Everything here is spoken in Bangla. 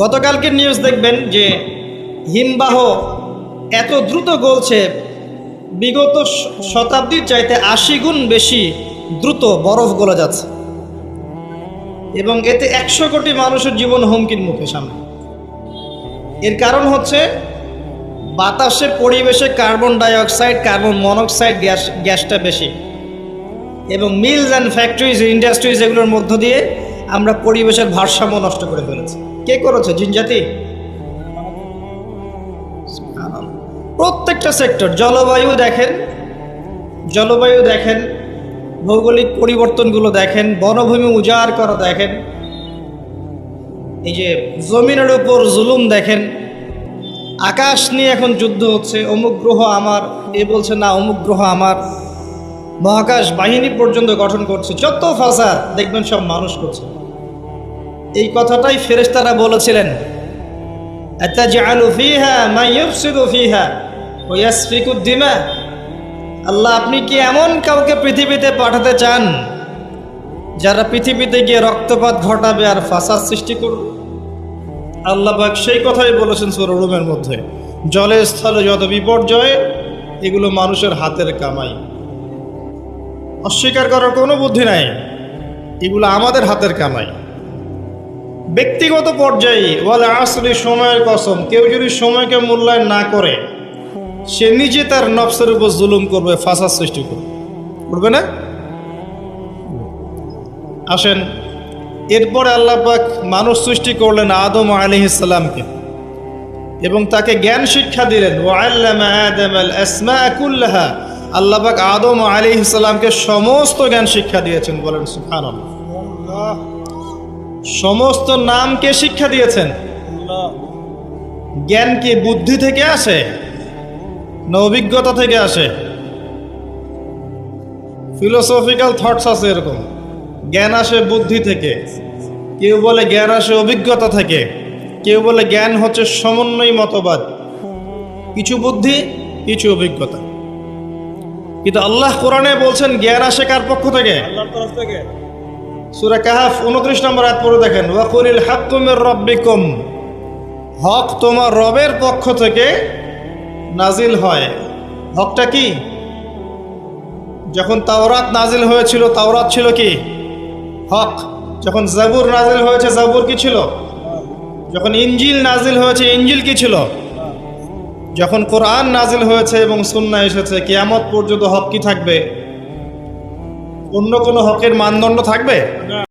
গতকালকের নিউজ দেখবেন যে হিমবাহ এত দ্রুত গলছে, বিগত শতাব্দীর চাইতে ৮০ গুণ বেশি দ্রুত বরফ গলে যাচ্ছে এবং এতে ১০০ কোটি মানুষের জীবন হুমকির মুখে সামনে। এর কারণ হচ্ছে বাতাসে পরিবেশে কার্বন ডাইঅক্সাইড, কার্বন মনোক্সাইড গ্যাসটা বেশি, এবং মিলস অ্যান্ড ফ্যাক্টরিজ, ইন্ডাস্ট্রিজ, এগুলোর মধ্য দিয়ে আমরা পরিবেশের ভারসাম্য নষ্ট করে ফেলেছি। কে করেছে? জিনজাতি। প্রত্যেকটা সেক্টর, জলবায়ু দেখেন, ভৌগোলিক পরিবর্তনগুলো দেখেন, বনভূমি উজাড় করা দেখেন, এই যে জমিনের উপর জুলুম দেখেন, আকাশ নিয়ে এখন যুদ্ধ হচ্ছে, অমুক গ্রহ আমার, এ বলছে না অমুক গ্রহ আমার, মহাকাশ বাহিনী পর্যন্ত গঠন করছে, যত ফাসাদ দেখবেন সব মানুষ করছে। এই কথাটাই ফেরেশতারা বলেছিলেন, আতাজআলু ফীহা মান ইউফসিদু ফীহা ওয়া ইয়াসফিকুদ দিমা। আল্লাহ, আপনি কি এমন কাউকে পৃথিবীতে পাঠাতে চান যারা পৃথিবীতে গিয়ে রক্তপাত ঘটাবে আর ফাসাদ সৃষ্টি করবে? আল্লাহ পাক সেই কথাই বলেছেন সূরা রুমের মধ্যে, জলে স্থলে যত বিপর্যয়, এগুলো মানুষের হাতের কামাই। অস্বীকার করার কোনো বুদ্ধি নাই, এগুলো আমাদের হাতের কামাই। ব্যক্তিগত পর্যায়ে ওয়াল আসরি, সময়ের কসম, কেউ যদি সময়কে মূল্যায়ন না করে সে নিজে তার নফসের উপর জুলুম করবে, ফাসাদ সৃষ্টি করবে না? আসেন, এরপরে আল্লাহ পাক মানুষ সৃষ্টি করলেন আদম আলাইহিস সালামকে এবং তাকে জ্ঞান শিক্ষা দিলেন। ওয়াল্লামা আদামাল আসমাআ কুল্লাহা, আল্লাহ পাক আদম আলাইহিস সালামকে সমস্ত জ্ঞান শিক্ষা দিয়েছেন। বলেন সুবহানাল্লাহ। সমস্ত নামকে শিক্ষা দিয়েছেন। জ্ঞান কি বুদ্ধি থেকে আসে না অভিজ্ঞতা থেকে আসে? ফিলোসফিক্যাল থটস আছে এরকম, জ্ঞান আসে বুদ্ধি থেকে, কেউ বলে জ্ঞান আসে অভিজ্ঞতা থেকে, কেউ বলে জ্ঞান হচ্ছে সমন্বয় মতবাদ, কিছু বুদ্ধি কিছু অভিজ্ঞতা। কিন্তু আল্লাহ কোরআনে বলছেন জ্ঞান আসে কার পক্ষ থেকে? আল্লাহর তরফ থেকে। সূরা কাহফ ২৯ নম্বর আয়াত পড়ে দেখেন, ওয়াকুলিল হাক্কু মির রাব্বিকুম, হক তোমার রবের পক্ষ থেকে নাজিল হয়। হকটা কি? যখন তাওরাত নাজিল হয়েছিল, তাওরাত ছিল কি? হক। যখন জাবুর নাজিল হয়েছে, জাবুর কি ছিল? যখন ইনজিল নাজিল হয়েছে, ইনজিল কি ছিল? যখন কোরআন নাজিল হয়েছে এবং সুন্নাহ এসেছে, কিয়ামত পর্যন্ত হক কি থাকবে? অন্য কোনো হকের মানদণ্ড থাকবে?